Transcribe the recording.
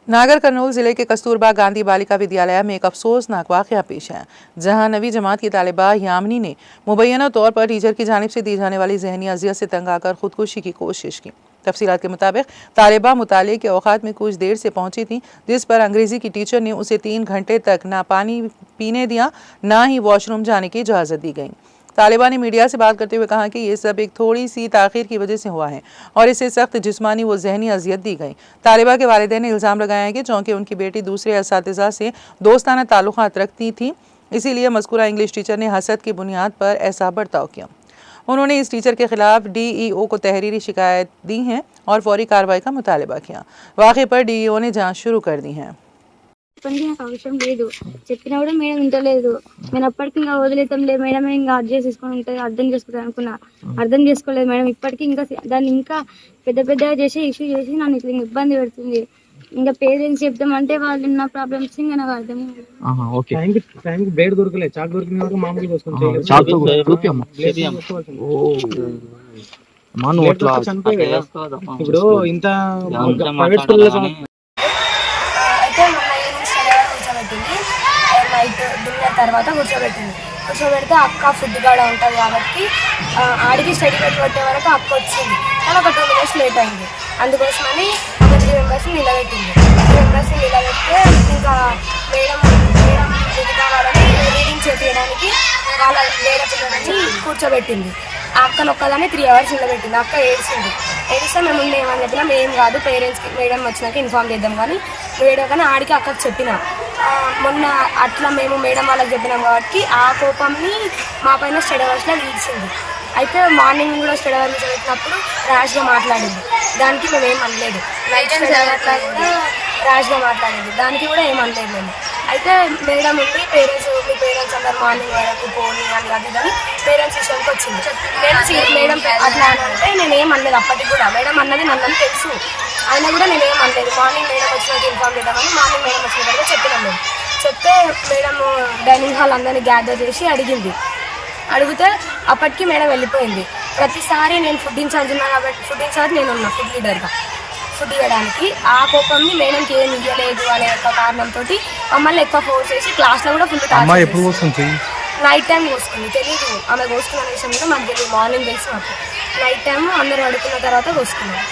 नागर कर्नूल जिले के कस्तूरबा गांधी बालिका विद्यालय में एक अफसोसनाक वाकया पेश है, जहां नवी जमात की तालिबा यामिनी ने मुबैना तौर पर टीचर की जानिब से दी जाने वाली जहनी अजियत से तंग आकर खुदकुशी की कोशिश की। तफसीलात के मुताबिक तालिबा मुताले के औकात में कुछ देर से पहुंची थी, जिस पर अंग्रेजी की टीचर ने उसे 3 घंटे तक ना पानी पीने दिया, ना ही वॉशरूम जाने की इजाज़त दी गई। तालिबा ने मीडिया से बात करते हुए कहा कि ये सब एक थोड़ी सी ताखीर की वजह से हुआ है और इसे सख्त जिस्मानी व जहनी अजियत दी गई। तालिबा के वालिदैन ने इल्ज़ाम लगाया है कि चूँकि उनकी बेटी दूसरे असातिज़ा से दोस्ताना ताल्लुकात रखती थी, इसीलिए मज़कूरा इंग्लिश टीचर ने हसद की बुनियाद पर ऐसा बर्ताव किया। उन्होंने इस टीचर के खिलाफ DEO को तहरीरी शिकायत दी है और फौरी कार्रवाई का मुतालबा किया। वाक़े पर DEO ने जाँच शुरू कर दी है। నాకు అవసరం లేదు, చెప్పినా కూడా మేడం వింటలేదు. నేను అప్పటికి ఇంకా వదిలేతాంలే మేడం, ఇంకా అర్థం చేసుకొని ఉంటుంది, అర్థం చేసుకుంటాను అనుకున్నా. అర్థం చేసుకోలేదు మేడం. ఇప్పటికీ ఇంకా దాన్ని ఇంకా పెద్దగా చేసి ఇష్యూ చేసి నన్ను ఇట్లా ఇబ్బంది పెడుతుంది. ఇంకా పేరెంట్స్ చెప్తామంటే వాళ్ళు ఉన్న ప్రాబ్లమ్స్ ఇంకా నాకు అర్థం ఇప్పుడు ఇంత ప్రైవేట్ స్కూల్లో నైట్ డిన్నర్ తర్వాత కూర్చోబెడితే అక్క ఫుడ్ కూడా ఉంటుంది కాబట్టి ఆడికి స్టడీ పెట్టే వరకు అక్క వచ్చింది, కానీ ఒక 2 minutes లేట్ అయింది. అందుకోసమని ఒక 3 members నిలబెట్టింది. 3 members నిలబెడితే ఇంకా మేడం ఇది కావాలని రీడింగ్ చేపించడానికి వాళ్ళ వేరే పిల్లలని కూర్చోబెట్టింది. ఆ అక్కను ఒక్కదాన్ని 3 hours నిలబెట్టింది. అక్క ఏడిస్తే మేము ఏమని చెప్పినాం, ఏం కాదు పేరెంట్స్కి మేడం వచ్చినాక ఇన్ఫార్మ్ చేద్దాం కానీ ఆడికి అక్కకు చెప్పిన మొన్న అట్లా మేము మేడం వాళ్ళకి చెప్పినాం కాబట్టి ఆ కోపంని మా పైన స్టడీ అవర్స్లో తీర్చింది. అయితే మార్నింగ్ కూడా స్టడీ అవర్స్ పెట్టినప్పుడు ర్యాష్గా మాట్లాడింది, దానికి మేము ఏం అనలేదు. నైట్ స్టడీ అవర్స్లో కూడా ర్యాష్గా మాట్లాడింది, దానికి కూడా ఏం అనలేదు మేము. అయితే మేడం ఉండి మీ పేరెంట్స్ అందరు మార్నింగ్ వరకు పోనీ అని అది కానీ పేరెంట్స్ విషయానికి వచ్చింది. నేను మేడం అట్లా అంటే నేనేం అనలేదు. అప్పటికి కూడా మేడం అన్నది నన్ను తెలుసు, అయినా కూడా నేనేం అనలేదు. మార్నింగ్ మేడం వచ్చినట్టు ఇన్ఫార్మ్ చేద్దామని మార్నింగ్ మేడం వచ్చిన తర్వాత చెప్పినాం మేము. చెప్తే మేడం డైనింగ్ హాల్ అందరినీ గ్యాదర్ చేసి అడిగితే అప్పటికి మేడం వెళ్ళిపోయింది. ప్రతిసారి నేను ఫుడ్ ఇన్ఛార్జ్ ఉన్నా కాబట్టి ఫుడ్ ఇన్ఛార్జ్ నేను ఉన్నా ఫుడ్ లీడర్గా ఫుడ్ ఇవ్వడానికి. ఆ కోపంని మేడంకి ఏం ఇవ్వలేదు అనే ఒక కారణంతో మమ్మల్ని ఎక్కువ ఫోర్స్ చేసి క్లాస్లో కూడా ఫుల్ నైట్ టైం కోసుకుంది. తెలీదు ఆమె కోసుకున్న విషయం కూడా మాకు తెలియదు. మార్నింగ్ తెలిసి మాకు నైట్ టైం అందరూ పడుకున్న తర్వాత కోసుకున్నాం.